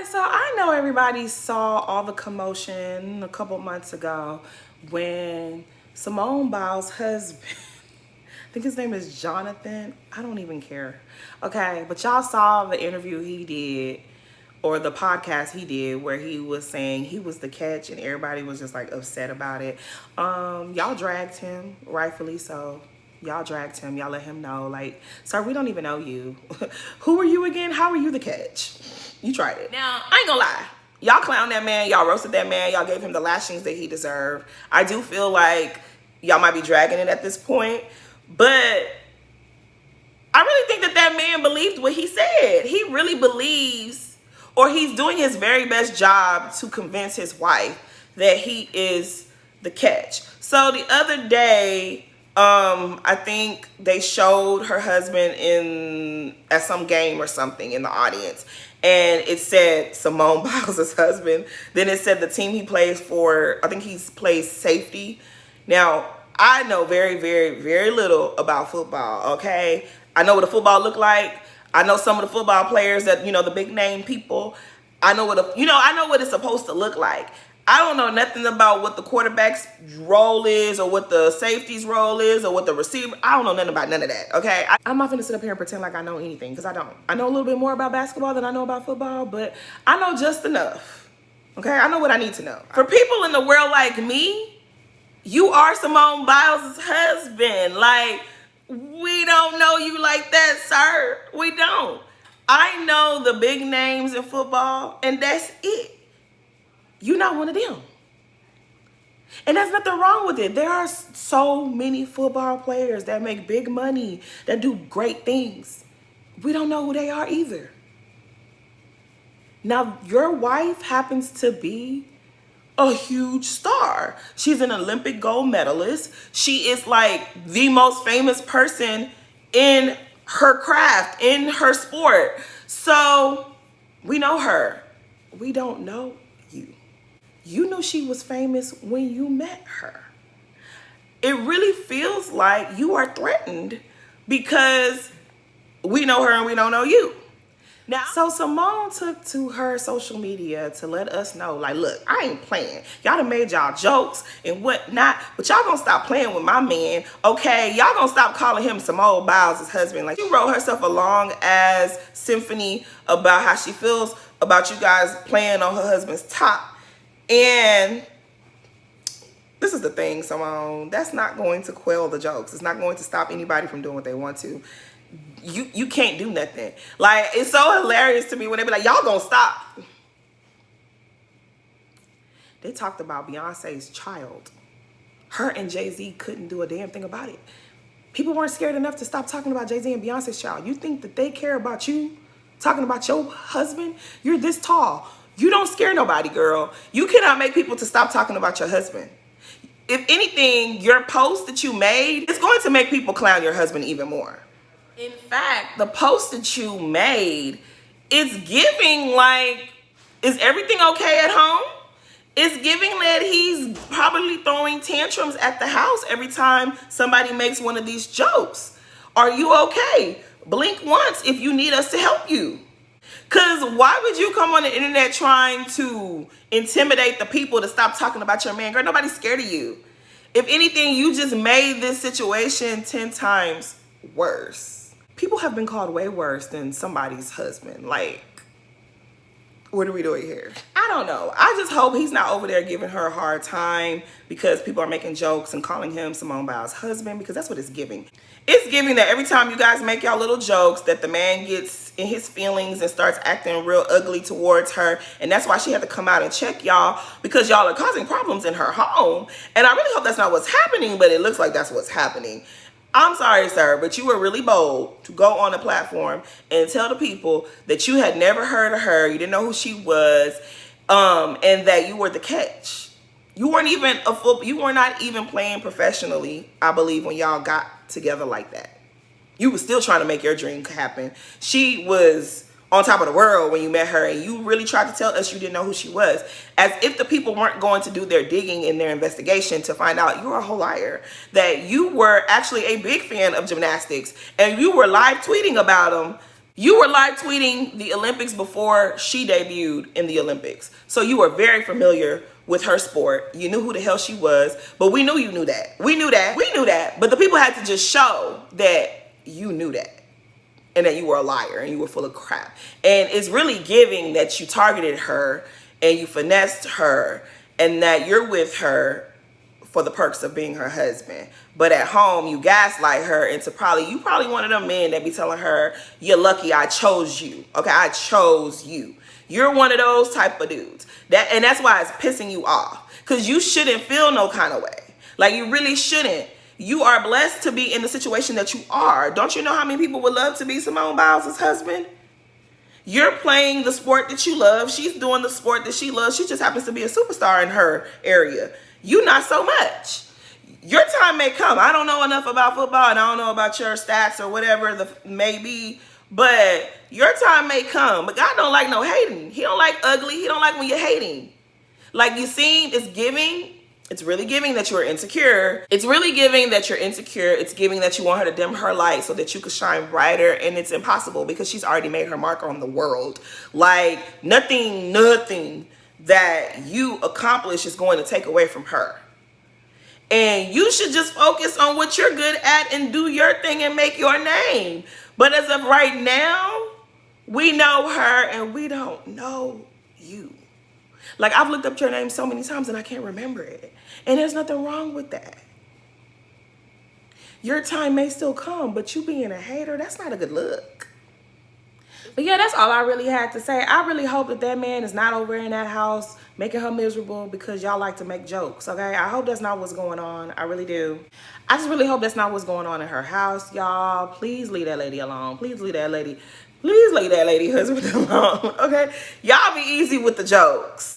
So I know everybody saw all the commotion a couple months ago when Simone Biles' husband, I think his name is Jonathan. I don't even care. Okay, but y'all saw the interview he did or the podcast he did where he was saying he was the catch and everybody was just like upset about it. Y'all dragged him, rightfully so. Y'all dragged him. Y'all let him know, like, sir, we don't even know you. Who are you again? How are you the catch? You tried it. Now, I ain't gonna lie. Y'all clowned that man. Y'all roasted that man. Y'all gave him the lashings that he deserved. I do feel like y'all might be dragging it at this point. But I really think that that man believed what he said. He really believes, or he's doing his very best job to convince his wife that he is the catch. So the other day, I think they showed her husband at some game or something in the audience, and it said Simone Biles' husband. Then it said the team he plays for, I think he plays safety. Now, I know very, very, very little about football, okay? I know what a football look like. I know some of the football players that, the big name people. I know I know what it's supposed to look like. I don't know nothing about what the quarterback's role is or what the safety's role is or what the receiver. I don't know nothing about none of that, okay? I'm not gonna sit up here and pretend like I know anything because I don't. I know a little bit more about basketball than I know about football, but I know just enough, okay? I know what I need to know. For people in the world like me, you are Simone Biles' husband. Like, we don't know you like that, sir. We don't. I know the big names in football, and that's it. You're not one of them. And there's nothing wrong with it. There are so many football players that make big money, that do great things. We don't know who they are either. Now, your wife happens to be a huge star. She's an Olympic gold medalist. She is like the most famous person in her craft, in her sport. So we know her. We don't know you. You knew she was famous when you met her. It really feels like you are threatened because we know her and we don't know you. Now, so Simone took to her social media to let us know, like, look, I ain't playing. Y'all done made y'all jokes and whatnot, but y'all gonna stop playing with my man, okay? Y'all gonna stop calling him Simone Biles' husband. Like, she wrote herself a long ass symphony about how she feels about you guys playing on her husband's top. And this is the thing, Simone, that's not going to quell the jokes. It's not going to stop anybody from doing what they want to. You can't do nothing. Like, it's so hilarious to me when they be like, y'all gonna stop. They talked about Beyonce's child. Her and Jay-Z couldn't do a damn thing about it. People weren't scared enough to stop talking about Jay-Z and Beyonce's child. You think that they care about you talking about your husband? You're this tall. You don't scare nobody, girl. You cannot make people to stop talking about your husband. If anything, your post that you made is going to make people clown your husband even more. In fact, the post that you made is giving like, is everything okay at home? It's giving that he's probably throwing tantrums at the house every time somebody makes one of these jokes. Are you okay? Blink once if you need us to help you. Because why would you come on the internet trying to intimidate the people to stop talking about your man? Girl, nobody's scared of you. If anything, you just made this situation 10 times worse. People have been called way worse than somebody's husband. Like, what are we doing here? I don't know. I just hope he's not over there giving her a hard time because people are making jokes and calling him Simone Biles' husband, because that's what it's giving. It's giving that every time you guys make y'all little jokes that the man gets in his feelings and starts acting real ugly towards her. And that's why she had to come out and check y'all, because y'all are causing problems in her home. And I really hope that's not what's happening, but it looks like that's what's happening. I'm sorry, sir, but you were really bold to go on a platform and tell the people that you had never heard of her, you didn't know who she was, and that you were the catch. You weren't even you were not even playing professionally, I believe, when y'all got together like that. You were still trying to make your dream happen. She was on top of the world when you met her, and you really tried to tell us you didn't know who she was, as if the people weren't going to do their digging and their investigation to find out you were a whole liar, that you were actually a big fan of gymnastics and you were live tweeting about them You were live tweeting the Olympics before she debuted in the Olympics. So you were very familiar with her sport. You knew who the hell she was, but we knew you knew that. We knew that. But the people had to just show that you knew that and that you were a liar and you were full of crap. And it's really giving that you targeted her and you finessed her and that you're with her for the perks of being her husband. But at home, you gaslight her into you probably one of them men that be telling her, you're lucky I chose you. Okay, I chose you. You're one of those type of dudes. And that's why it's pissing you off. Because you shouldn't feel no kind of way. Like, you really shouldn't. You are blessed to be in the situation that you are. Don't you know how many people would love to be Simone Biles' husband? You're playing the sport that you love. She's doing the sport that she loves. She just happens to be a superstar in her area. You not so much. Your time may come. I don't know enough about football and I don't know about your stats or whatever the may be, but your time may come. But God don't like no hating. He don't like ugly. He don't like when you're hating. Like, you seem, it's giving. It's really giving that you're insecure. It's really giving that you're insecure. It's giving that you want her to dim her light so that you could shine brighter. And it's impossible because she's already made her mark on the world. Like, nothing that you accomplish is going to take away from her. And you should just focus on what you're good at and do your thing and make your name. But as of right now, we know her and we don't know you. Like, I've looked up your name so many times and I can't remember it. And there's nothing wrong with that. Your time may still come, but you being a hater, that's not a good look. But yeah, that's all I really had to say. I really hope that that man is not over in that house making her miserable because y'all like to make jokes, okay? I hope that's not what's going on. I really do. I just really hope that's not what's going on in her house, y'all. Please leave that lady alone. Please leave that lady husband alone, okay? Y'all be easy with the jokes.